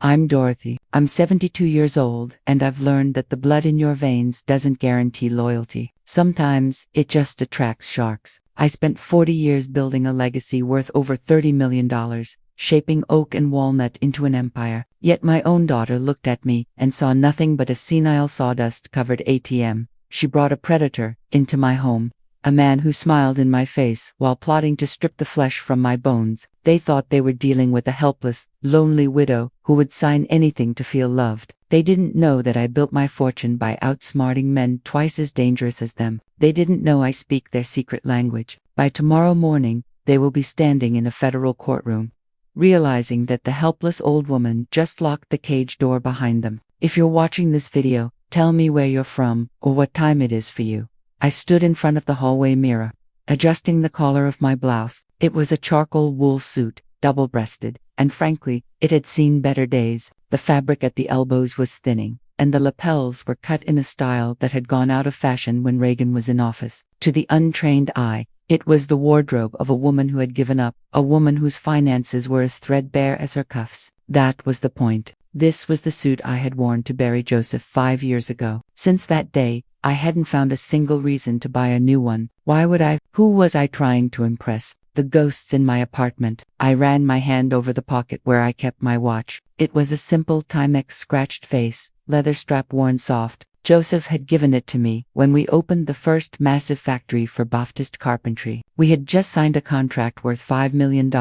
I'm Dorothy. I'm 72 years old, and I've learned that the blood in your veins doesn't guarantee loyalty. Sometimes, it just attracts sharks. I spent 40 years building a legacy worth over $30 million, shaping oak and walnut into an empire. Yet my own daughter looked at me and saw nothing but a senile sawdust-covered ATM. She brought a predator into my home. A man who smiled in my face while plotting to strip the flesh from my bones. They thought they were dealing with a helpless, lonely widow who would sign anything to feel loved. They didn't know that I built my fortune by outsmarting men twice as dangerous as them. They didn't know I speak their secret language. By tomorrow morning, they will be standing in a federal courtroom, realizing that the helpless old woman just locked the cage door behind them. If you're watching this video, tell me where you're from or what time it is for you. I stood in front of the hallway mirror, adjusting the collar of my blouse. It was a charcoal wool suit, double-breasted, and frankly, it had seen better days. The fabric at the elbows was thinning, and the lapels were cut in a style that had gone out of fashion when Reagan was in office. To the untrained eye, it was the wardrobe of a woman who had given up, a woman whose finances were as threadbare as her cuffs. That was the point. This was the suit I had worn to bury Joseph 5 years ago. Since that day, I hadn't found a single reason to buy a new one. Why would I? Who was I trying to impress? The ghosts in my apartment. I ran my hand over the pocket where I kept my watch. It was a simple Timex scratched face, leather strap worn soft. Joseph had given it to me when we opened the first massive factory for Baptiste Carpentry. We had just signed a contract worth $5 million,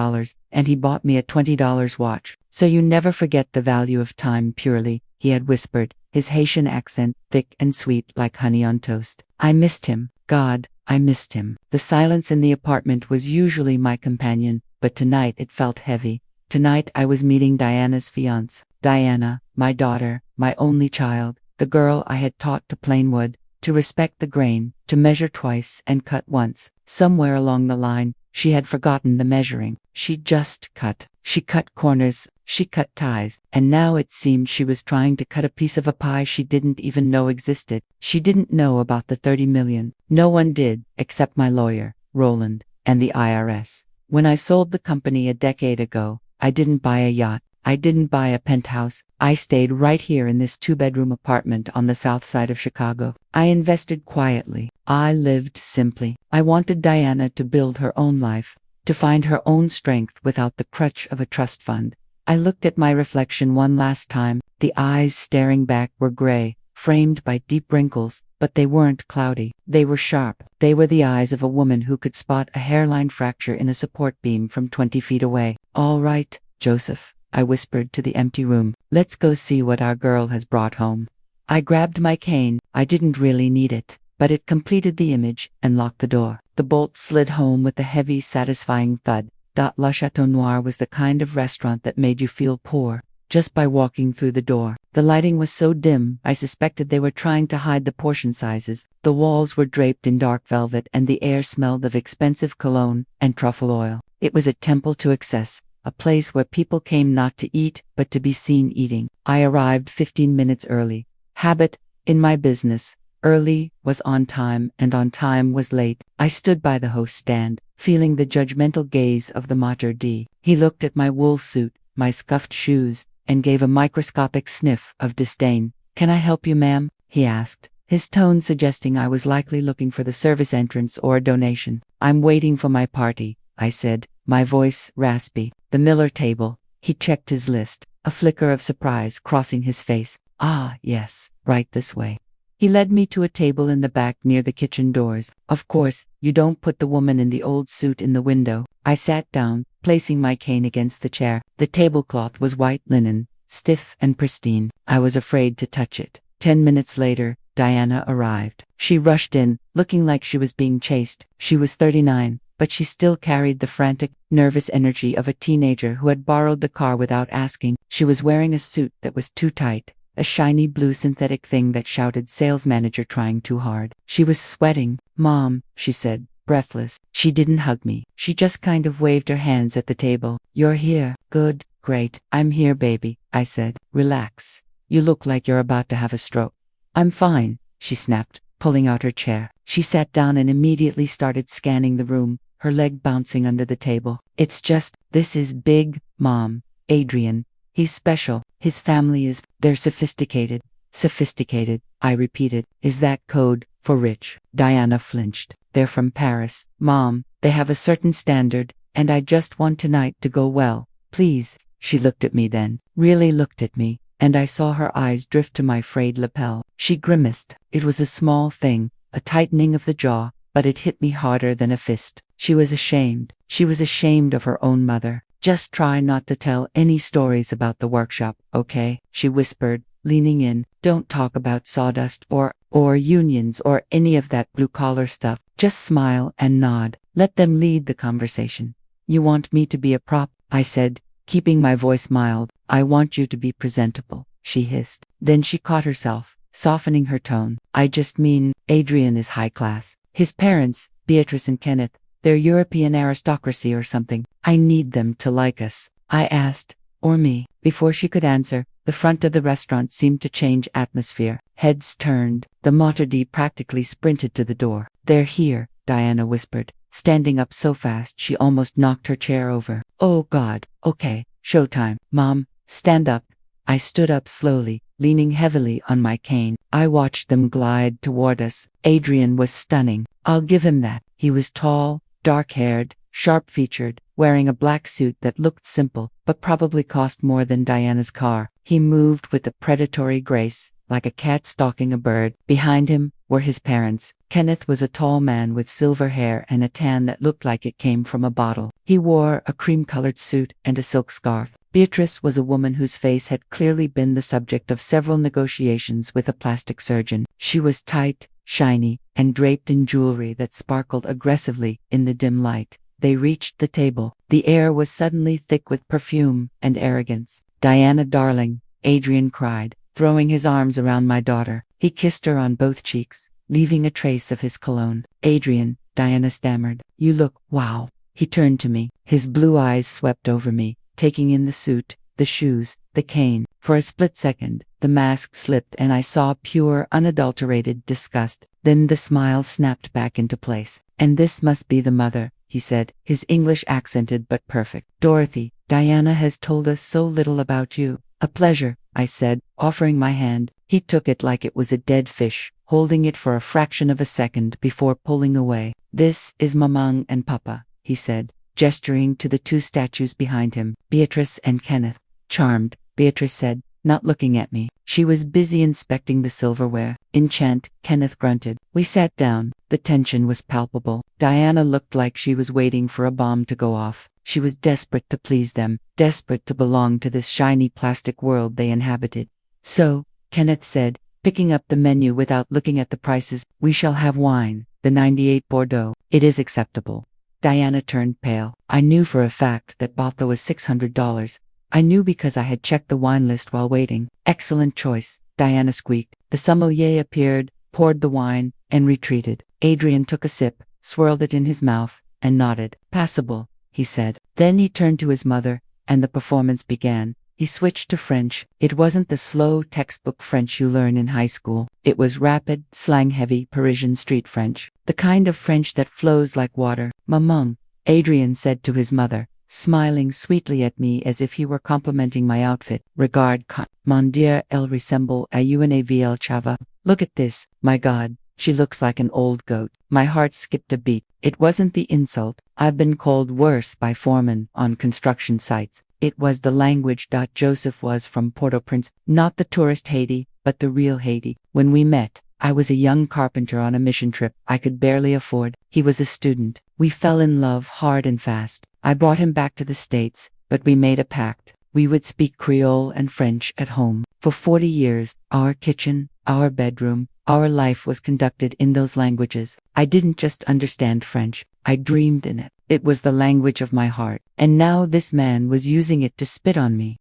and he bought me a $20 watch. So you never forget the value of time purely, he had whispered, his Haitian accent thick and sweet like honey on toast. I missed him. God, I missed him. The silence in the apartment was usually my companion, but tonight it felt heavy. Tonight I was meeting Diana's fiancé. Diana, my daughter, my only child, the girl I had taught to plane wood, to respect the grain, to measure twice and cut once. Somewhere along the line, she had forgotten the measuring. She just cut. She cut corners, she cut ties, and now it seemed she was trying to cut a piece of a pie she didn't even know existed. She didn't know about the 30 million. No one did, except my lawyer, Roland, and the IRS. When I sold the company a decade ago, I didn't buy a yacht. I didn't buy a penthouse. I stayed right here in this 2-bedroom apartment on the south side of Chicago. I invested quietly. I lived simply. I wanted Diana to build her own life, to find her own strength without the crutch of a trust fund. I looked at my reflection one last time. The eyes staring back were gray, framed by deep wrinkles, but they weren't cloudy. They were sharp. They were the eyes of a woman who could spot a hairline fracture in a support beam from 20 feet away. All right, Joseph, I whispered to the empty room. Let's go see what our girl has brought home. I grabbed my cane. I didn't really need it, but it completed the image and locked the door. The bolt slid home with a heavy, satisfying thud. La Chateau Noir was the kind of restaurant that made you feel poor just by walking through the door. The lighting was so dim, I suspected they were trying to hide the portion sizes. The walls were draped in dark velvet and the air smelled of expensive cologne and truffle oil. It was a temple to excess, a place where people came not to eat, but to be seen eating. I arrived 15 minutes early. Habit, in my business. Early was on time, and on time was late. I stood by the host stand, feeling the judgmental gaze of the maître d'. He looked at my wool suit, my scuffed shoes, and gave a microscopic sniff of disdain. "Can I help you, ma'am?" he asked, his tone suggesting I was likely looking for the service entrance or a donation. "I'm waiting for my party," I said, my voice raspy. "The Miller table." He checked his list, a flicker of surprise crossing his face. "Ah, yes, right this way." He led me to a table in the back near the kitchen doors. "Of course, you don't put the woman in the old suit in the window." I sat down, placing my cane against the chair. The tablecloth was white linen, stiff and pristine. I was afraid to touch it. 10 minutes later, Diana arrived. She rushed in, looking like she was being chased. She was 39, but she still carried the frantic, nervous energy of a teenager who had borrowed the car without asking. She was wearing a suit that was too tight, a shiny blue synthetic thing that shouted "sales manager trying too hard." She was sweating. "Mom," she said, breathless. She didn't hug me. She just kind of waved her hands at the table. "You're here. Good, great. I'm here, baby," I said. "Relax. You look like you're about to have a stroke." "I'm fine," she snapped, pulling out her chair. She sat down and immediately started scanning the room, her leg bouncing under the table. "It's just, this is big, Mom. Adrian. He's special." His family they're sophisticated. Sophisticated, I repeated. Is that code for rich? Diana flinched. They're from Paris, Mom. They have a certain standard, and I just want tonight to go well. Please. She looked at me then, really looked at me, and I saw her eyes drift to my frayed lapel. She grimaced. It was a small thing, a tightening of the jaw, but it hit me harder than a fist. She was ashamed. She was ashamed of her own mother. Just try not to tell any stories about the workshop, okay? She whispered, leaning in. Don't talk about sawdust or unions or any of that blue-collar stuff. Just smile and nod. Let them lead the conversation. You want me to be a prop? I said, keeping my voice mild. I want you to be presentable, she hissed. Then she caught herself, softening her tone. I just mean, Adrian is high class. His parents, Beatrice and Kenneth, they're European aristocracy or something. I need them to like us. I asked. Or me. Before she could answer, the front of the restaurant seemed to change atmosphere. Heads turned. The Materdi practically sprinted to the door. They're here, Diana whispered, standing up so fast she almost knocked her chair over. Oh God, okay, showtime. Mom, stand up. I stood up slowly, leaning heavily on my cane. I watched them glide toward us. Adrian was stunning. I'll give him that. He was tall, dark-haired, sharp-featured, wearing a black suit that looked simple, but probably cost more than Diana's car. He moved with a predatory grace, like a cat stalking a bird. Behind him were his parents. Kenneth was a tall man with silver hair and a tan that looked like it came from a bottle. He wore a cream-colored suit and a silk scarf. Beatrice was a woman whose face had clearly been the subject of several negotiations with a plastic surgeon. She was tight, shiny, and draped in jewelry that sparkled aggressively in the dim light. They reached the table. The air was suddenly thick with perfume and arrogance. Diana, darling, Adrian cried, throwing his arms around my daughter. He kissed her on both cheeks, leaving a trace of his cologne. Adrian, Diana stammered. You look, wow. He turned to me. His blue eyes swept over me, taking in the suit, the shoes, the cane. For a split second, the mask slipped and I saw pure, unadulterated disgust. Then the smile snapped back into place. And this must be the mother, he said, his English accented but perfect. Dorothy, Diana has told us so little about you. A pleasure, I said, offering my hand. He took it like it was a dead fish, holding it for a fraction of a second before pulling away. This is Mamang and Papa, he said, gesturing to the two statues behind him, Beatrice and Kenneth. Charmed, Beatrice said, not looking at me. She was busy inspecting the silverware. Enchant, Kenneth grunted. We sat down. The tension was palpable. Diana looked like she was waiting for a bomb to go off. She was desperate to please them, desperate to belong to this shiny plastic world they inhabited. So, Kenneth said, picking up the menu without looking at the prices, we shall have wine, the 98 Bordeaux. It is acceptable. Diana turned pale. I knew for a fact that Botha was $600. I knew because I had checked the wine list while waiting. Excellent choice, Diana squeaked. The sommelier appeared, poured the wine, and retreated. Adrian took a sip, swirled it in his mouth, and nodded. Passable, he said. Then he turned to his mother, and the performance began. He switched to French. It wasn't the slow textbook French you learn in high school. It was rapid, slang-heavy Parisian street French. The kind of French that flows like water. Maman, Adrian said to his mother, smiling sweetly at me as if he were complimenting my outfit. Regard, mon Dieu, elle ressemble à une vieille chava. Look at this, my God, she looks like an old goat. My heart skipped a beat. It wasn't the insult. I've been called worse by foremen on construction sites. It was the language. Joseph was from Port-au-Prince, not the tourist Haiti, but the real Haiti. When we met, I was a young carpenter on a mission trip I could barely afford. He was a student. We fell in love hard and fast. I brought him back to the States, but we made a pact. We would speak Creole and French at home. For 40 years, our kitchen, our bedroom, our life was conducted in those languages. I didn't just understand French. I dreamed in it. It was the language of my heart. And now this man was using it to spit on me.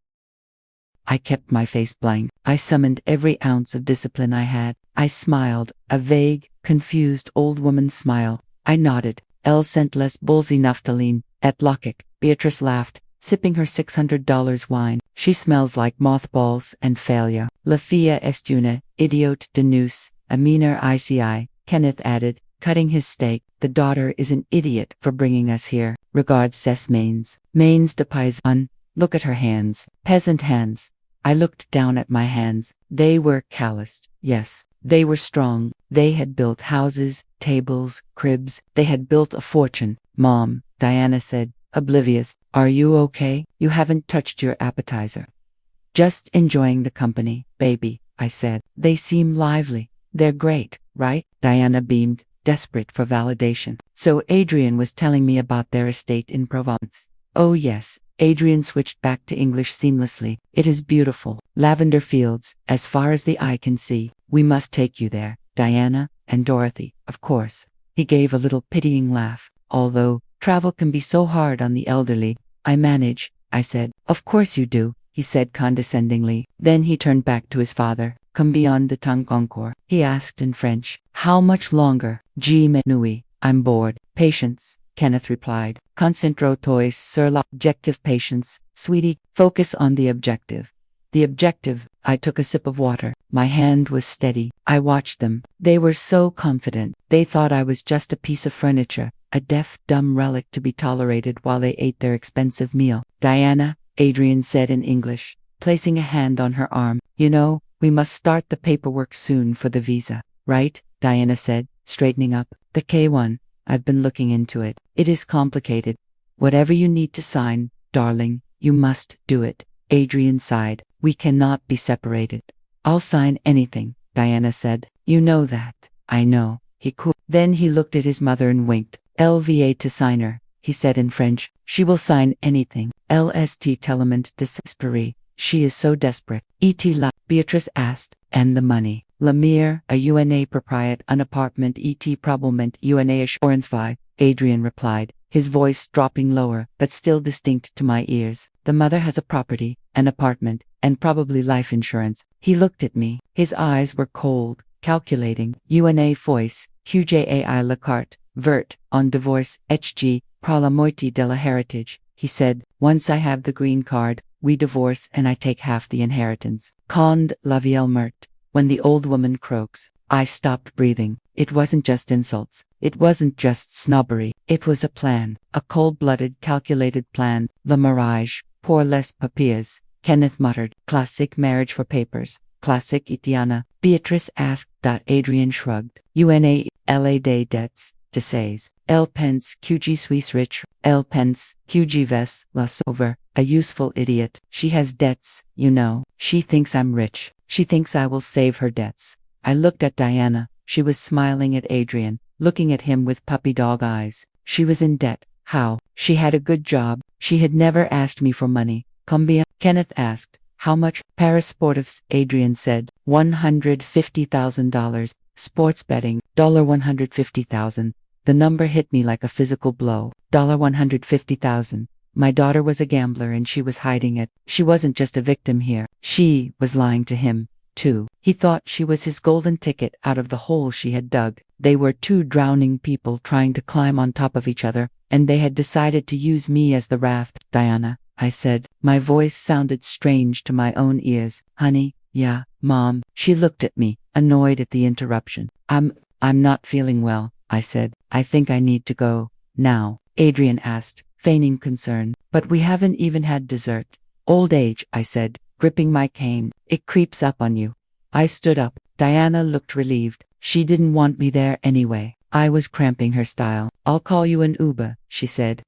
I kept my face blank. I summoned every ounce of discipline I had. I smiled, a vague, confused old woman's smile. I nodded. Elle sent les bulles naphtaline. At Lokic, Beatrice laughed, sipping her $600 wine. She smells like mothballs and failure. La fille est une idiote de nous, a minor ICI, Kenneth added, cutting his steak. The daughter is an idiot for bringing us here. Regards ses mains. Mains de paysan. Look at her hands. Peasant hands. I looked down at my hands. They were calloused. Yes, they were strong. They had built houses, tables, cribs. They had built a fortune. Mom, Diana said, oblivious. Are you okay? You haven't touched your appetizer. Just enjoying the company, baby, I said. They seem lively. They're great, right? Diana beamed, desperate for validation. So Adrian was telling me about their estate in Provence. Oh yes. Adrian switched back to English seamlessly. It is beautiful. Lavender fields, as far as the eye can see. We must take you there, Diana, and Dorothy, of course. He gave a little pitying laugh. Although, travel can be so hard on the elderly. I manage, I said. Of course you do, he said condescendingly. Then he turned back to his father. Combien de temps encore? He asked in French. How much longer? Je m'ennuie. I'm bored. Patience, Kenneth replied. Concentre-toi sur l'objectif. Patience, sweetie. Focus on the objective. The objective. I took a sip of water. My hand was steady. I watched them. They were so confident. They thought I was just a piece of furniture, a deaf, dumb relic to be tolerated while they ate their expensive meal. Diana, Adrian said in English, placing a hand on her arm. You know, we must start the paperwork soon for the visa, right? Diana said, straightening up. The K1. I've been looking into it. It is complicated. Whatever you need to sign, darling, you must do it. Adrian sighed. We cannot be separated. I'll sign anything, Diana said. You know that. I know. He cooled. Then he looked at his mother and winked. LVA to signer, he said in French. She will sign anything. LST telement desespérée. She is so desperate. Et la, Beatrice asked. And the money. Lemire, a UNA propriet un apartment et probablement UNA assurance vie, Adrian replied, his voice dropping lower, but still distinct to my ears. The mother has a property, an apartment, and probably life insurance. He looked at me. His eyes were cold, calculating. UNA voice, QJAI la carte, vert, on divorce, HG, par la moitié de la héritage, he said. Once I have the green card, we divorce and I take half the inheritance. Quand la vieille meurt. When the old woman croaks. I stopped breathing. It wasn't just insults. It wasn't just snobbery. It was a plan. A cold-blooded, calculated plan. The mirage. Pour les papiers. Kenneth muttered. Classic marriage for papers. Classic Itiana. Beatrice asked. Adrian shrugged. UNA, LA des debts. Desays. Elle pense QG Suisse rich. Elle pense QG ves la sauver. A useful idiot. She has debts, you know. She thinks I'm rich. She thinks I will save her debts. I looked at Diana. She was smiling at Adrian, looking at him with puppy dog eyes. She was in debt. How? She had a good job. She had never asked me for money. Combien? Kenneth asked. How much? Paris Sportifs, Adrian said. $150,000. Sports betting. $150,000. The number hit me like a physical blow. $150,000. My daughter was a gambler and she was hiding it. She wasn't just a victim here. She was lying to him, too. He thought she was his golden ticket out of the hole she had dug. They were two drowning people trying to climb on top of each other, and they had decided to use me as the raft. Diana, I said. My voice sounded strange to my own ears. Honey, yeah, Mom. She looked at me, annoyed at the interruption. I'm not feeling well, I said. I think I need to go. Now, Adrian asked, feigning concern. But we haven't even had dessert. Old age, I said, gripping my cane. It creeps up on you. I stood up. Diana looked relieved. She didn't want me there anyway. I was cramping her style. I'll call you an Uber, she said.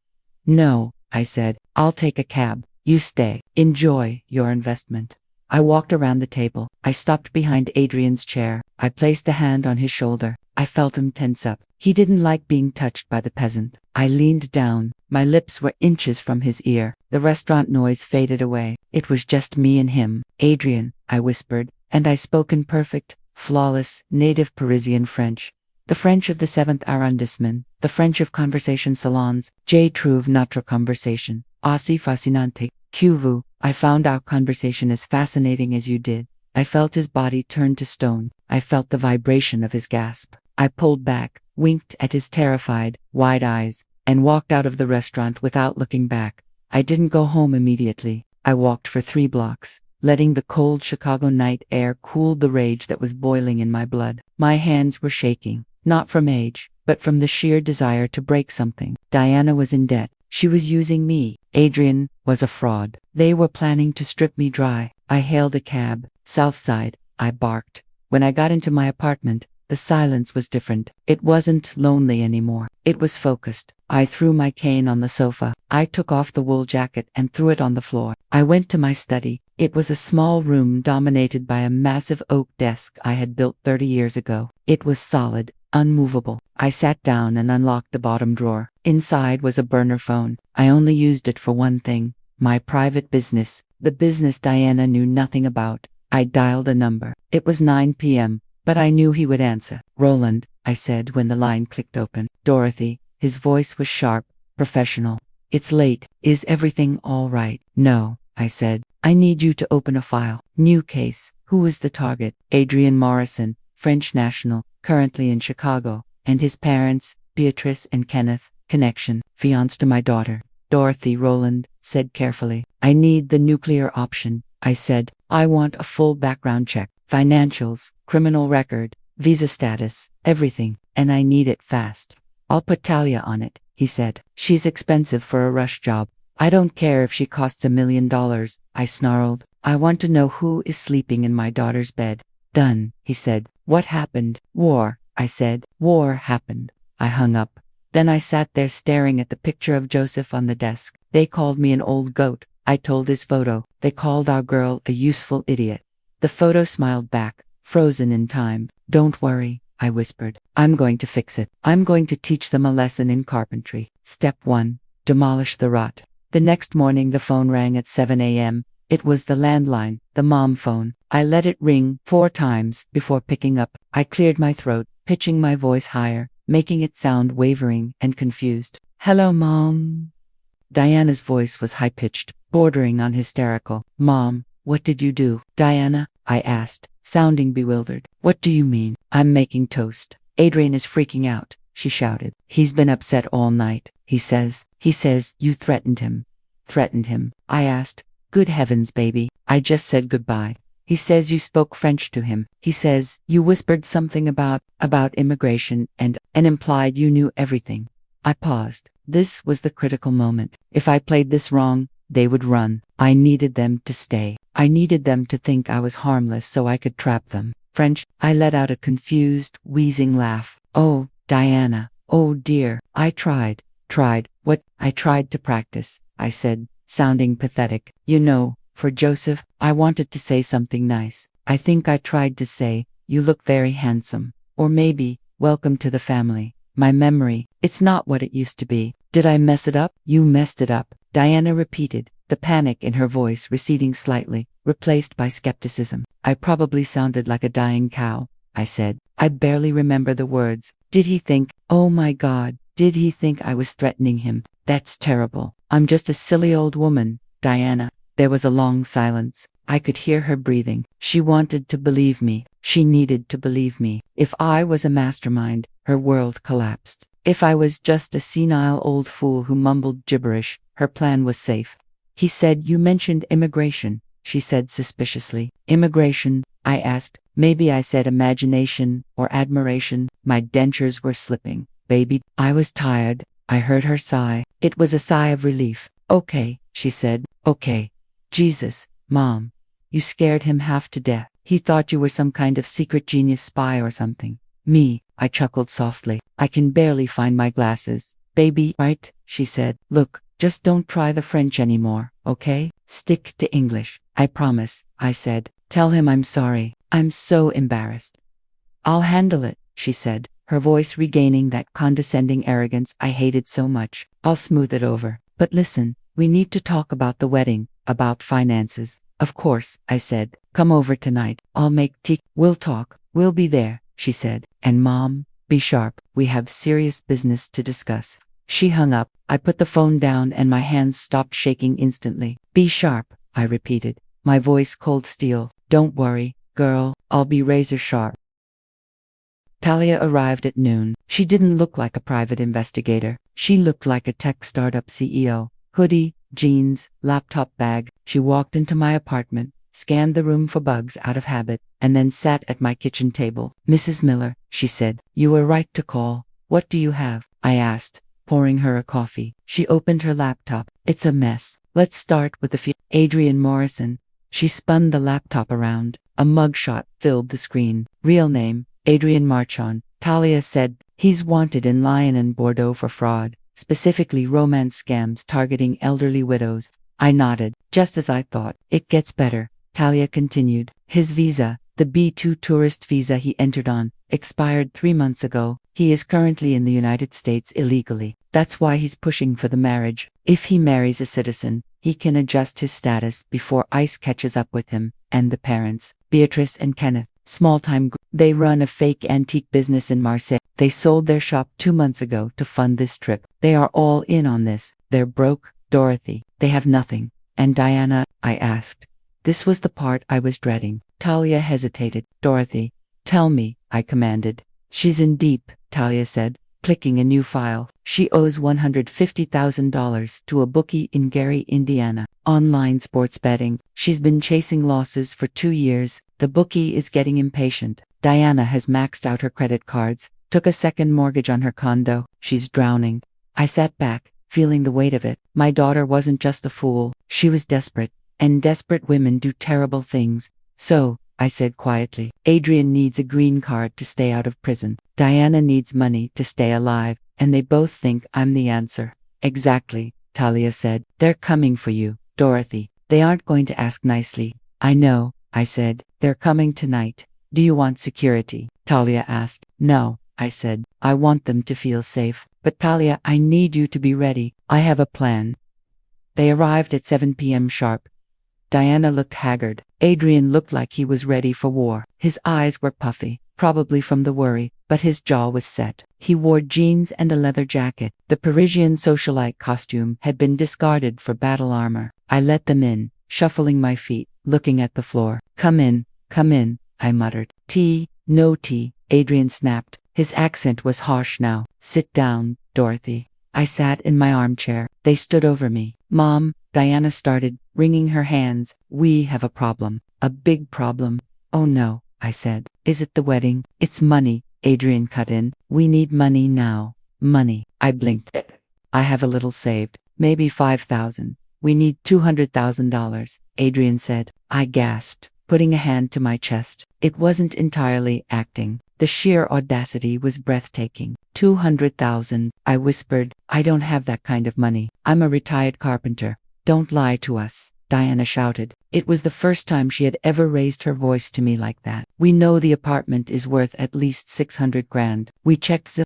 No, I said. I'll take a cab. You stay. Enjoy your investment. I walked around the table. I stopped behind Adrian's chair. I placed a hand on his shoulder. I felt him tense up. He didn't like being touched by the peasant. I leaned down. My lips were inches from his ear. The restaurant noise faded away. It was just me and him. Adrian, I whispered, and I spoke in perfect, flawless, native Parisian French. The French of the 7th arrondissement, the French of conversation salons. Je trouve notre conversation assez fascinante. Que vous? I found our conversation as fascinating as you did. I felt his body turn to stone. I felt the vibration of his gasp. I pulled back, winked at his terrified, wide eyes, and walked out of the restaurant without looking back. I didn't go home immediately. I walked for 3 blocks, letting the cold Chicago night air cool the rage that was boiling in my blood. My hands were shaking, not from age, but from the sheer desire to break something. Diana was in debt. She was using me. Adrian was a fraud. They were planning to strip me dry. I hailed a cab. South Side, I barked. When I got into my apartment, the silence was different. It wasn't lonely anymore. It was focused. I threw my cane on the sofa. I took off the wool jacket and threw it on the floor. I went to my study. It was a small room dominated by a massive oak desk I had built 30 years ago. It was solid, unmovable. I sat down and unlocked the bottom drawer. Inside was a burner phone. I only used it for one thing: my private business, the business Diana knew nothing about. I dialed a number. It was 9 p.m., but I knew he would answer. "Roland," I said when the line clicked open. "Dorothy." His voice was sharp, professional. "It's late. Is everything all right?" "No," I said. "I need you to open a file. New case. Who is the target?" "Adrian Morrison, French national, currently in Chicago, and his parents, Beatrice and Kenneth, connection, fiancé to my daughter." "Dorothy," Roland said carefully. "I need the nuclear option," I said. "I want a full background check. Financials, criminal record, visa status, everything, and I need it fast." "I'll put Talia on it," he said. "She's expensive for a rush job." "I don't care if she costs $1 million, I snarled. "I want to know who is sleeping in my daughter's bed." "Done," he said. "What happened?" "War," I said. "War happened." I hung up. Then I sat there staring at the picture of Joseph on the desk. "They called me an old goat," I told his photo. "They called our girl a useful idiot." The photo smiled back, frozen in time. "Don't worry," I whispered. "I'm going to fix it. I'm going to teach them a lesson in carpentry. Step 1. Demolish the rot." The next morning the phone rang at 7 a.m. It was the landline, the mom phone. I let it ring 4 times before picking up. I cleared my throat, pitching my voice higher, making it sound wavering and confused. "Hello, Mom." Diana's voice was high-pitched, bordering on hysterical. "Mom, what did you do?" "Diana," I asked, sounding bewildered. "What do you mean?" "I'm making toast. Adrian is freaking out," she shouted. "He's been upset all night. He says you threatened him." "Threatened him?" I asked. "Good heavens, baby. I just said goodbye. He says you spoke French to him. He says you whispered something about immigration and implied you knew everything." I paused. This was the critical moment. If I played this wrong, they would run. I needed them to stay. I needed them to think I was harmless so I could trap them. "French?" I let out a confused, wheezing laugh. "Oh, Diana. Oh dear. I tried. What?" "I tried to practice," I said, sounding pathetic. "You know, for Joseph, I wanted to say something nice. I think I tried to say, 'You look very handsome.' Or maybe, 'Welcome to the family.' My memory, it's not what it used to be." "Did I mess it up?" "You messed it up," Diana repeated, the panic in her voice receding slightly, replaced by skepticism. "I probably sounded like a dying cow," I said. "I barely remember the words. Did he think, oh my God, did he think I was threatening him? That's terrible. I'm just a silly old woman, Diana." There was a long silence. I could hear her breathing. She wanted to believe me. She needed to believe me. If I was a mastermind, her world collapsed. If I was just a senile old fool who mumbled gibberish, her plan was safe. "He said you mentioned immigration," she said suspiciously. "Immigration?" I asked. Maybe I said imagination or admiration. My dentures were slipping. "Baby." I was tired. I heard her sigh. It was a sigh of relief. "Okay," she said. "Okay." "Jesus, Mom. You scared him half to death. He thought you were some kind of secret genius spy or something." "Me," I chuckled softly. "I can barely find my glasses." "Baby, right?" she said. "Look, just don't try the French anymore, okay? Stick to English." "I promise," I said. "Tell him I'm sorry. I'm so embarrassed." "I'll handle it," she said, her voice regaining that condescending arrogance I hated so much. "I'll smooth it over. But listen, we need to talk about the wedding, about finances." "Of course," I said. "Come over tonight. I'll make tea." "We'll talk. We'll be there," she said. "And Mom, be sharp. We have serious business to discuss." She hung up. I put the phone down and my hands stopped shaking instantly. "Be sharp," I repeated, my voice cold steel. "Don't worry, girl, I'll be razor sharp." Talia arrived at noon. She didn't look like a private investigator. She looked like a tech startup CEO. Hoodie, jeans, laptop bag. She walked into my apartment, scanned the room for bugs out of habit, and then sat at my kitchen table. "Mrs. Miller," she said, "you were right to call. What do you have?" I asked, pouring her a coffee. She opened her laptop. It's a mess. Let's start with the Adrian Morrison. She spun the laptop around. A mugshot filled the screen. Real name, Adrian Marchand. Talia said, he's wanted in Lyon and Bordeaux for fraud, specifically romance scams targeting elderly widows. I nodded. Just as I thought. It gets better. Talia continued. His visa, the B2 tourist visa he entered on, expired 3 months ago. He is currently in the United States illegally. That's why he's pushing for the marriage. If he marries a citizen, he can adjust his status before ICE catches up with him. And the parents, Beatrice and Kenneth, small-time they run a fake antique business in Marseille. They sold their shop 2 months ago to fund this trip. They are all in on this. They're broke, Dorothy. They have nothing. And Diana, I asked. This was the part I was dreading. Talia hesitated. Dorothy, tell me, I commanded. She's in deep, Talia said, clicking a new file. She owes $150,000 to a bookie in Gary, Indiana. Online sports betting. She's been chasing losses for 2 years. The bookie is getting impatient. Diana has maxed out her credit cards, took a second mortgage on her condo. She's drowning. I sat back, feeling the weight of it. My daughter wasn't just a fool. She was desperate. And desperate women do terrible things. So, I said quietly, Adrian needs a green card to stay out of prison. Diana needs money to stay alive, and they both think I'm the answer. Exactly, Talia said. They're coming for you, Dorothy. They aren't going to ask nicely. I know, I said. They're coming tonight. Do you want security? Talia asked. No, I said. I want them to feel safe. But Talia, I need you to be ready. I have a plan. They arrived at 7 p.m. sharp. Diana looked haggard. Adrian looked like he was ready for war. His eyes were puffy, probably from the worry, but his jaw was set. He wore jeans and a leather jacket. The Parisian socialite costume had been discarded for battle armor. I let them in, shuffling my feet, looking at the floor. Come in, I muttered. Tea, no tea, Adrian snapped. His accent was harsh now. Sit down, Dorothy. I sat in my armchair. They stood over me. Mom, Diana started, wringing her hands. We have a problem. A big problem. Oh no, I said. Is it the wedding? It's money, Adrian cut in. We need money now. Money. I blinked. I have a little saved. Maybe 5,000. We need $200,000, Adrian said. I gasped, putting a hand to my chest. It wasn't entirely acting. The sheer audacity was breathtaking. 200,000, I whispered. I don't have that kind of money. I'm a retired carpenter. Don't lie to us, Diana shouted. It was the first time she had ever raised her voice to me like that. We know the apartment is worth at least 600 grand. We checked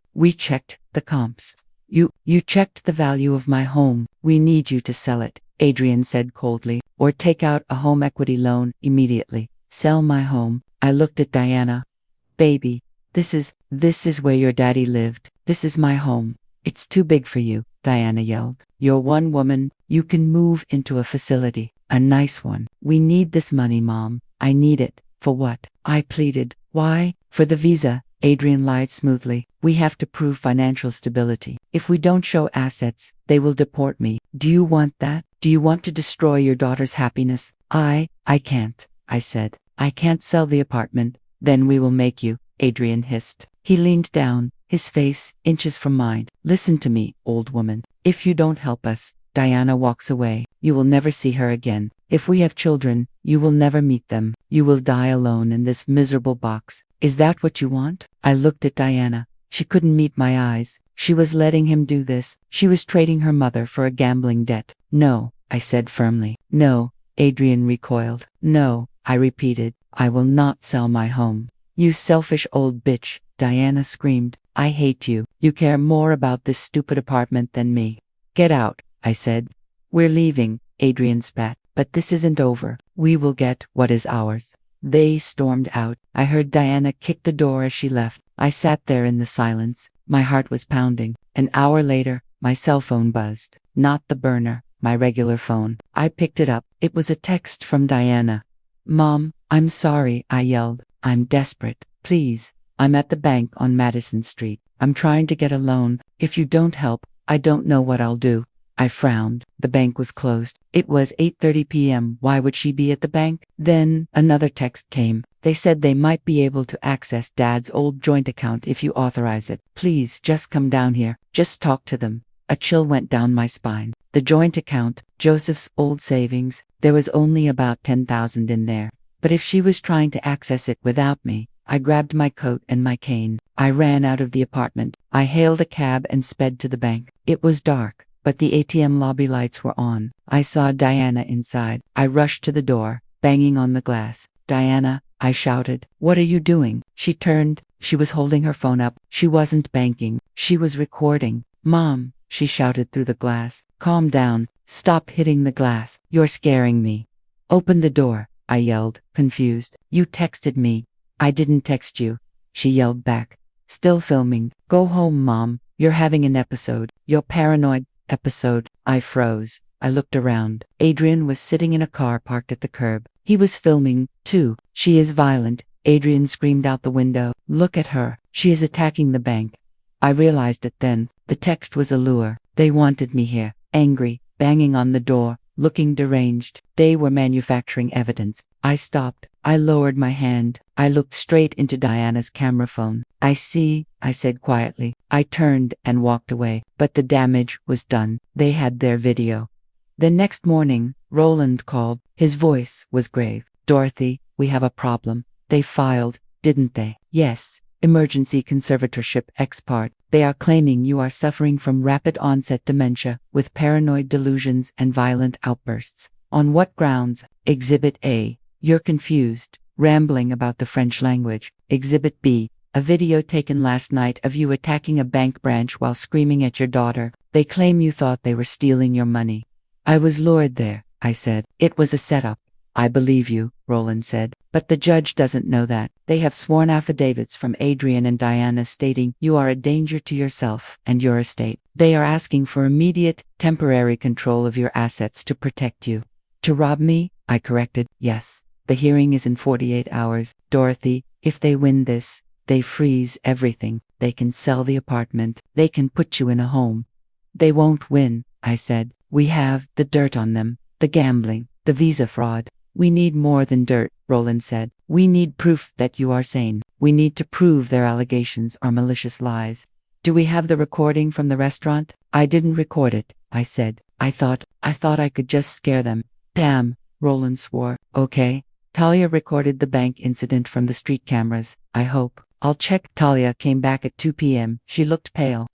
the comps. You checked the value of my home. We need you to sell it, Adrian said coldly, or take out a home equity loan immediately. Sell my home. I looked at Diana. Baby, this is where your daddy lived. This is my home. It's too big for you, Diana yelled. You're one woman. You can move into a facility. A nice one. We need this money, Mom. I need it. For what? I pleaded. Why? For the visa, Adrian lied smoothly. We have to prove financial stability. If we don't show assets, they will deport me. Do you want that? Do you want to destroy your daughter's happiness? I can't, I said. I can't sell the apartment. Then we will make you, Adrian hissed. He leaned down, his face inches from mine. Listen to me, old woman. If you don't help us, Diana walks away. You will never see her again. If we have children, you will never meet them. You will die alone in this miserable box. Is that what you want? I looked at Diana. She couldn't meet my eyes. She was letting him do this. She was trading her mother for a gambling debt. No, I said firmly. No, Adrian recoiled. No, I repeated. I will not sell my home. You selfish old bitch, Diana screamed. I hate you. You care more about this stupid apartment than me. Get out, I said. We're leaving, Adrian spat. But this isn't over. We will get what is ours. They stormed out. I heard Diana kick the door as she left. I sat there in the silence. My heart was pounding. An hour later, my cell phone buzzed. Not the burner, my regular phone. I picked it up. It was a text from Diana. Mom, I'm sorry, I yelled. I'm desperate. Please. I'm at the bank on Madison Street. I'm trying to get a loan. If you don't help, I don't know what I'll do. I frowned. The bank was closed. It was 8:30 p.m. Why would she be at the bank? Then, another text came. They said they might be able to access Dad's old joint account if you authorize it. Please just come down here. Just talk to them. A chill went down my spine. The joint account, Joseph's old savings, there was only about 10,000 in there. But if she was trying to access it without me, I grabbed my coat and my cane. I ran out of the apartment. I hailed a cab and sped to the bank. It was dark, but the ATM lobby lights were on. I saw Diana inside. I rushed to the door, banging on the glass. "Diana," I shouted. "What are you doing?" She turned. She was holding her phone up. She wasn't banking. She was recording. "Mom," she shouted through the glass. "Calm down. Stop hitting the glass. You're scaring me." "Open the door," I yelled, confused. "You texted me." "I didn't text you," she yelled back. "Still filming. Go home, Mom. You're having an episode. You're paranoid." Episode. I froze. I looked around. Adrian was sitting in a car parked at the curb. He was filming, too. "She is violent," Adrian screamed out the window. "Look at her. She is attacking the bank." I realized it then. The text was a lure. They wanted me here, angry, banging on the door, looking deranged. They were manufacturing evidence. I stopped. I lowered my hand. I looked straight into Diana's camera phone. "I see," I said quietly. I turned and walked away. But the damage was done. They had their video. The next morning, Roland called. His voice was grave. "Dorothy, we have a problem. They filed, didn't they?" "Yes. Emergency conservatorship ex parte. They are claiming you are suffering from rapid onset dementia with paranoid delusions and violent outbursts." "On what grounds?" Exhibit A. You're confused, rambling about the French language. Exhibit B. A video taken last night of you attacking a bank branch while screaming at your daughter. They claim you thought they were stealing your money. "I was lured there," I said. "It was a setup." "I believe you," Roland said. "But the judge doesn't know that. They have sworn affidavits from Adrian and Diana stating you are a danger to yourself and your estate. They are asking for immediate, temporary control of your assets to protect you." "To rob me?" I corrected. "Yes. The hearing is in 48 hours. Dorothy, if they win this, they freeze everything. They can sell the apartment. They can put you in a home." "They won't win," I said. "We have the dirt on them, the gambling, the visa fraud." "We need more than dirt," Roland said. "We need proof that you are sane. We need to prove their allegations are malicious lies." "Do we have the recording from the restaurant?" "I didn't record it," I said. I thought I could just scare them." "Damn," Roland swore. "Okay. Talia recorded the bank incident from the street cameras. I hope. I'll check." Talia came back at 2 p.m. She looked pale.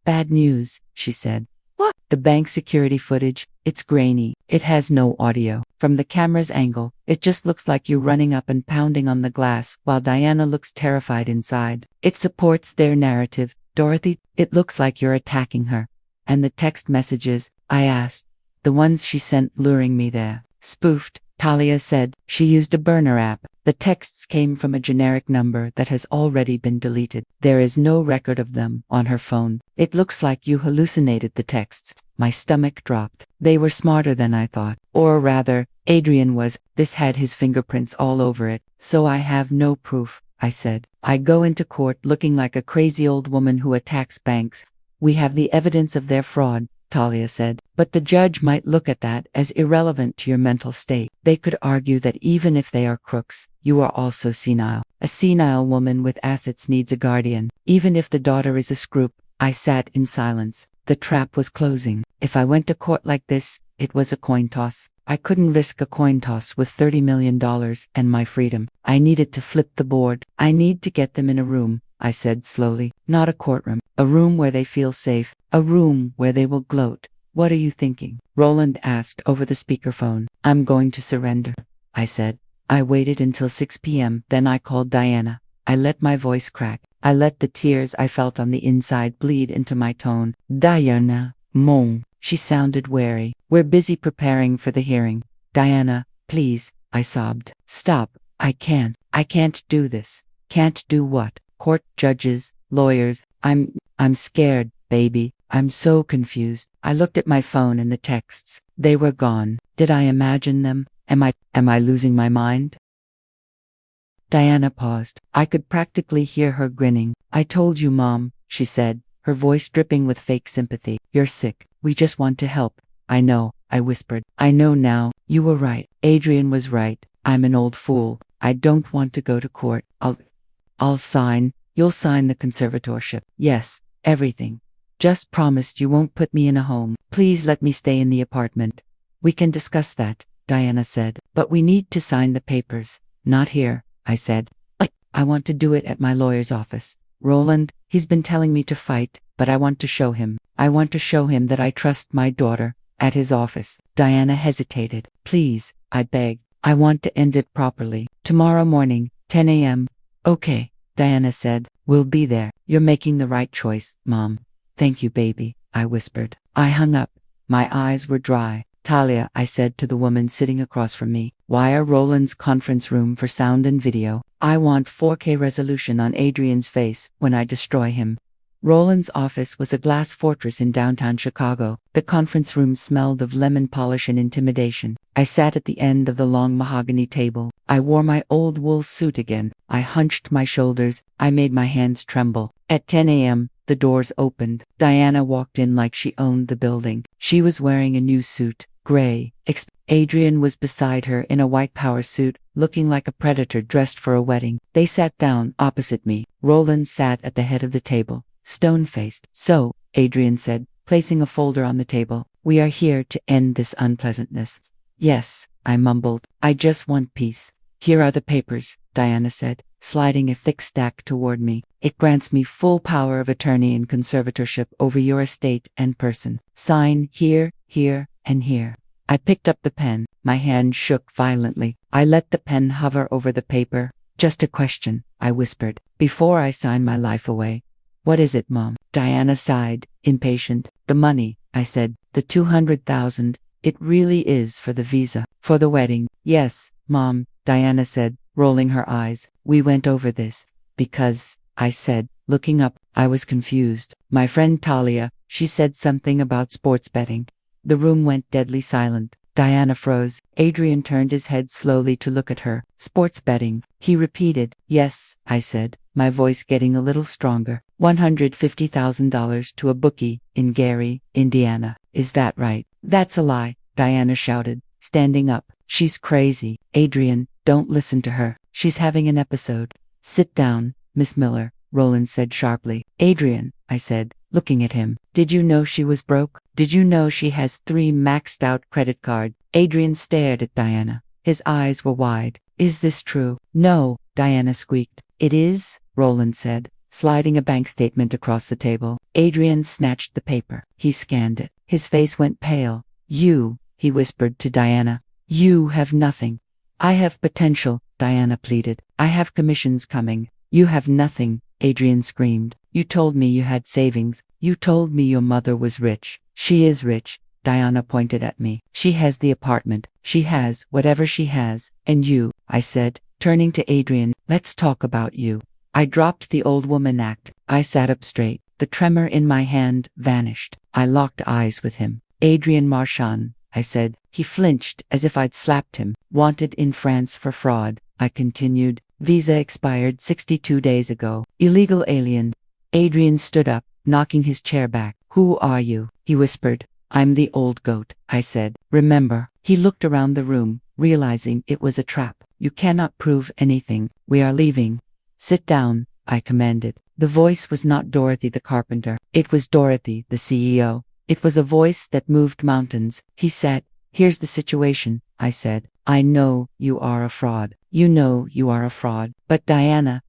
Bad news," she said. "What?" "The bank security footage, it's grainy. It has no audio. From the camera's angle, it just looks like you running up and pounding on the glass while Diana looks terrified inside. It supports their narrative. Dorothy, it looks like you're attacking her." "And the text messages?" I asked. "The ones she sent luring me there." "Spoofed," Talia said. "She used a burner app. The texts came from a generic number that has already been deleted. There is no record of them on her phone. It looks like you hallucinated the texts." My stomach dropped. They were smarter than I thought. Or rather, Adrian was. This had his fingerprints all over it. "So I have no proof," I said. "I go into court looking like a crazy old woman who attacks banks." "We have the evidence of their fraud," Talia said. "But the judge might look at that as irrelevant to your mental state. They could argue that even if they are crooks, you are also senile. A senile woman with assets needs a guardian, even if the daughter is a screw." I sat in silence. The trap was closing. If I went to court like this, it was a coin toss. I couldn't risk a coin toss with $30 million and my freedom. I needed to flip the board. "I need to get them in a room," I said slowly. "Not a courtroom. A room where they feel safe. A room where they will gloat." "What are you thinking?" Roland asked over the speakerphone. "I'm going to surrender," I said. I waited until 6 p.m. Then I called Diana. I let my voice crack. I let the tears I felt on the inside bleed into my tone. "Diana, mon." She sounded wary. "We're busy preparing for the hearing." "Diana, please," I sobbed. "Stop. I can't do this." "Can't do what?" "Court, judges, lawyers. I'm scared, baby. I'm so confused." I looked at my phone and the texts. They were gone. Did I imagine them? Am I losing my mind? Diana paused. I could practically hear her grinning. "I told you, Mom," she said, her voice dripping with fake sympathy. "You're sick. We just want to help." "I know," I whispered. "I know now. You were right. Adrian was right. I'm an old fool. I don't want to go to court. I'll sign." "You'll sign the conservatorship?" "Yes, everything." Just promise you won't put me in a home. Please let me stay in the apartment. We can discuss that, Diana said. But we need to sign the papers. Not here, I said. I want to do it at my lawyer's office. Roland, he's been telling me to fight, but I want to show him. I want to show him that I trust my daughter. At his office. Diana hesitated. Please, I begged. I want to end it properly. Tomorrow morning, 10 a.m. Okay, Diana said. We'll be there. You're making the right choice, Mom. Thank you, baby, I whispered. I hung up. My eyes were dry. Talia, I said to the woman sitting across from me, wire Roland's conference room for sound and video. I want 4K resolution on Adrian's face when I destroy him. Roland's office was a glass fortress in downtown Chicago. The conference room smelled of lemon polish and intimidation. I sat at the end of the long mahogany table. I wore my old wool suit again. I hunched my shoulders. I made my hands tremble. At 10 a.m., the doors opened. Diana walked in like she owned the building. She was wearing a new suit, gray. Adrian was beside her in a white power suit, looking like a predator dressed for a wedding. They sat down opposite me. Roland sat at the head of the table, stone-faced. So, Adrian said, placing a folder on the table, we are here to end this unpleasantness. Yes, I mumbled. I just want peace. Here are the papers, Diana said, sliding a thick stack toward me. It grants me full power of attorney and conservatorship over your estate and person. Sign here, here, and here. I picked up the pen. My hand shook violently. I let the pen hover over the paper. Just a question, I whispered, before I sign my life away. What is it, Mom? Diana sighed, impatient. The money, I said. The 200,000. It really is for the visa. For the wedding. Yes, Mom, Diana said, rolling her eyes. We went over this. Because, I said, looking up. I was confused. My friend Talia, she said something about sports betting. The room went deadly silent. Diana froze. Adrian turned his head slowly to look at her. Sports betting, he repeated. Yes, I said, my voice getting a little stronger. $150,000 to a bookie in Gary, Indiana. Is that right? That's a lie, Diana shouted, standing up. She's crazy. Adrian, don't listen to her. She's having an episode. Sit down, Miss Miller, Roland said sharply. Adrian, I said, looking at him. Did you know she was broke? Did you know she has 3 maxed out credit cards? Adrian stared at Diana. His eyes were wide. Is this true? No, Diana squeaked. It is, Roland said, sliding a bank statement across the table. Adrian snatched the paper. He scanned it. His face went pale. You, he whispered to Diana. You have nothing. I have potential, Diana pleaded. I have commissions coming. You have nothing, Adrian screamed. You told me you had savings. You told me your mother was rich. She is rich, Diana pointed at me. She has the apartment. She has whatever she has. And you, I said, turning to Adrian, let's talk about you. I dropped the old woman act. I sat up straight. The tremor in my hand vanished. I locked eyes with him. Adrian Marchand, I said. He flinched as if I'd slapped him. Wanted in France for fraud, I continued. Visa expired 62 days ago. Illegal alien. Adrian stood up, knocking his chair back. Who are you? He whispered. I'm the old goat, I said. Remember? He looked around the room, realizing it was a trap. You cannot prove anything. We are leaving. Sit down, I commanded. The voice was not Dorothy the carpenter. It was Dorothy, the CEO. It was a voice that moved mountains. He sat. Here's the situation, I said. I know you are a fraud. You know you are a fraud. But Diana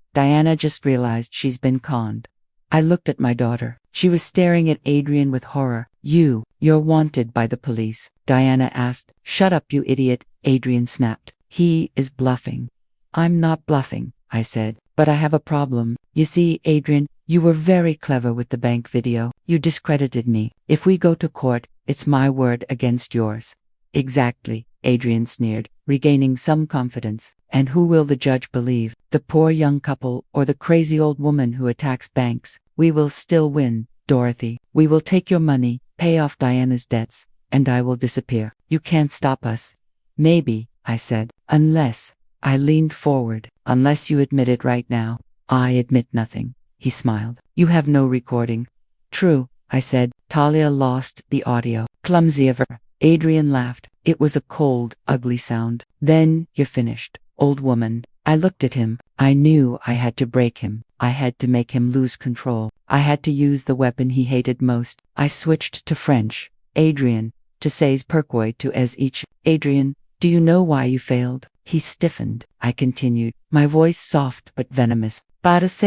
just realized she's been conned. I looked at my daughter. She was staring at Adrian with horror. You're wanted by the police, Diana asked. Shut up, you idiot, Adrian snapped. He is bluffing. I'm not bluffing, I said, but I have a problem. You see, Adrian, you were very clever with the bank video. You discredited me. If we go to court, it's my word against yours. Exactly, Adrian sneered, regaining some confidence. And who will the judge believe? The poor young couple or the crazy old woman who attacks banks? We will still win, Dorothy. We will take your money, pay off Diana's debts, and I will disappear. You can't stop us. Maybe, I said, unless. I leaned forward. Unless you admit it right now. I admit nothing. He smiled. You have no recording. True, I said. Talia lost the audio. Clumsy of her. Adrian laughed. It was a cold, ugly sound. Then, you're finished, old woman. I looked at him. I knew I had to break him. I had to make him lose control. I had to use the weapon he hated most. I switched to French. Adrian, to sais pourquoi tu es ici. Adrian, do you know why you failed? He stiffened. I continued, my voice soft but venomous. Parce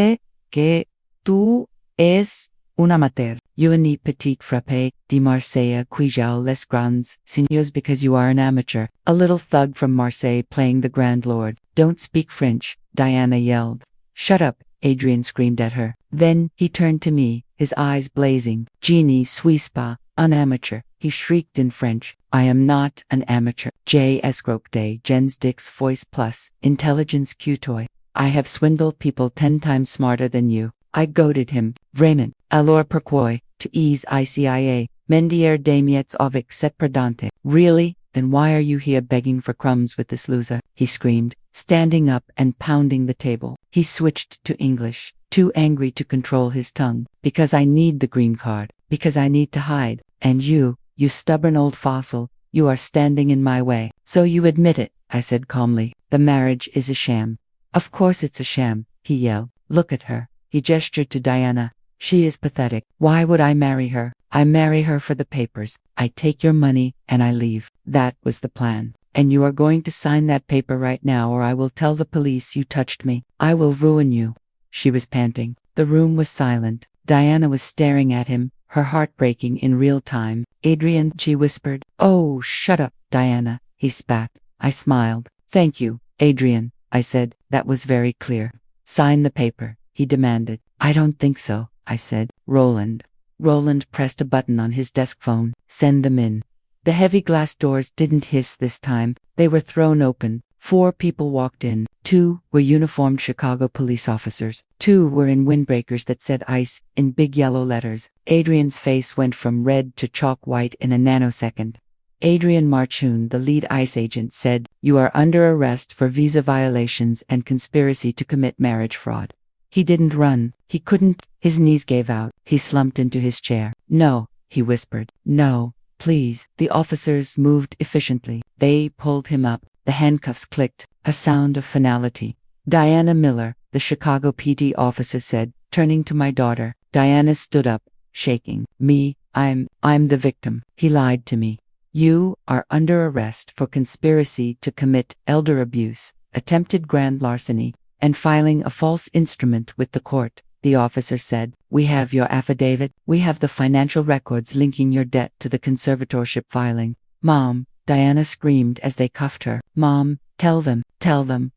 que tu es un amateur. You ne petit frappé de Marseille qui joue les grands seigneurs because you are an amateur. A little thug from Marseille playing the grand lord. Don't speak French, Diana yelled. Shut up, Adrian screamed at her. Then he turned to me, his eyes blazing. Je ne suis pas un amateur, he shrieked in French. I am not an amateur. J. escroque de gens dix fois plus intelligence que toi. I have swindled people 10 times smarter than you. I goaded him. Vraiment, alors pourquoi, tu es ici mendier des miettes avec cette perdante. Really? Then why are you here begging for crumbs with this loser? He screamed, standing up and pounding the table. He switched to English, too angry to control his tongue. Because I need the green card. Because I need to hide. And you stubborn old fossil, you are standing in my way. So you admit it, I said calmly. The marriage is a sham. Of course it's a sham, he yelled. Look at her. He gestured to Diana. She is pathetic. Why would I marry her? I marry her for the papers. I take your money and I leave. That was the plan. And you are going to sign that paper right now or I will tell the police you touched me. I will ruin you. She was panting. The room was silent. Diana was staring at him, her heart breaking in real time. Adrian, she whispered. Oh, shut up, Diana, he spat. I smiled. Thank you, Adrian, I said. That was very clear. Sign the paper, he demanded. I don't think so, I said. Roland pressed a button on his desk phone. Send them in. The heavy glass doors didn't hiss this time. They were thrown open. 4 people walked in. 2 were uniformed Chicago police officers. 2 were in windbreakers that said ICE in big yellow letters. Adrian's face went from red to chalk white in a nanosecond. Adrian Marchun, the lead ICE agent, said, "You are under arrest for visa violations and conspiracy to commit marriage fraud." He didn't run. He couldn't. His knees gave out. He slumped into his chair. "No," he whispered. "No, please." The officers moved efficiently. They pulled him up. The handcuffs clicked. A sound of finality. "Diana Miller," the Chicago PD officer said, turning to my daughter. Diana stood up, shaking. "Me, I'm the victim." He lied to me. "You are under arrest for conspiracy to commit elder abuse, attempted grand larceny, and filing a false instrument with the court," the officer said. "We have your affidavit. We have the financial records linking your debt to the conservatorship filing." "Mom," Diana screamed as they cuffed her. "Mom, tell them.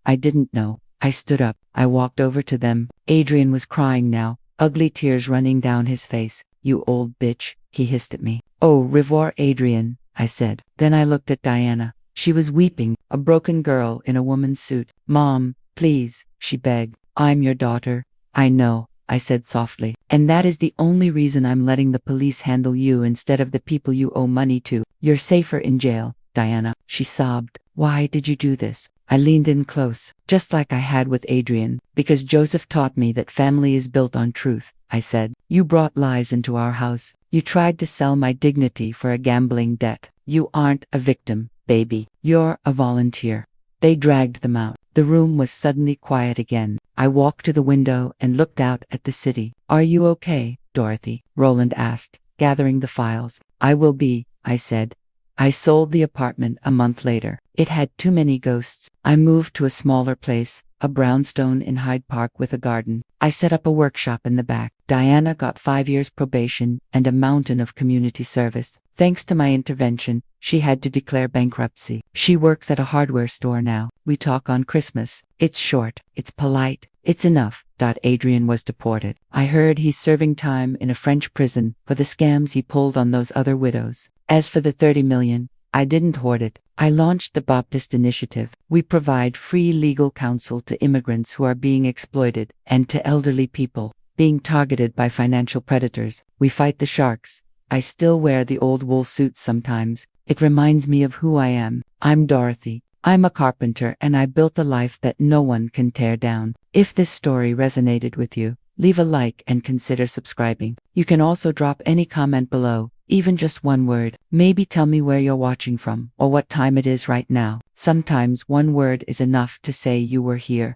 I didn't know." I stood up. I walked over to them. Adrian was crying now, ugly tears running down his face. "You old bitch," he hissed at me. "Au revoir, Adrian," I said. Then I looked at Diana. She was weeping, a broken girl in a woman's suit. "Mom, please," she begged. "I'm your daughter." "I know," I said softly. "And that is the only reason I'm letting the police handle you instead of the people you owe money to. You're safer in jail, Diana." She sobbed. "Why did you do this?" I leaned in close, just like I had with Adrian. "Because Joseph taught me that family is built on truth," I said. "You brought lies into our house. You tried to sell my dignity for a gambling debt. You aren't a victim, baby. You're a volunteer." They dragged them out. The room was suddenly quiet again. I walked to the window and looked out at the city. "Are you okay, Dorothy?" Roland asked, gathering the files. "I will be," I said. I sold the apartment a month later. It had too many ghosts. I moved to a smaller place, a brownstone in Hyde Park with a garden. I set up a workshop in the back. Diana got 5 years probation and a mountain of community service. Thanks to my intervention, she had to declare bankruptcy. She works at a hardware store now. We talk on Christmas. It's short. It's polite. It's enough. Adrian was deported. I heard he's serving time in a French prison for the scams he pulled on those other widows. As for the 30 million, I didn't hoard it. I launched the Baptiste Initiative. We provide free legal counsel to immigrants who are being exploited and to elderly people being targeted by financial predators. We fight the sharks. I still wear the old wool suits sometimes. It reminds me of who I am. I'm Dorothy. I'm a carpenter and I built a life that no one can tear down. If this story resonated with you, leave a like and consider subscribing. You can also drop any comment below, even just one word. Maybe tell me where you're watching from or what time it is right now. Sometimes one word is enough to say you were here.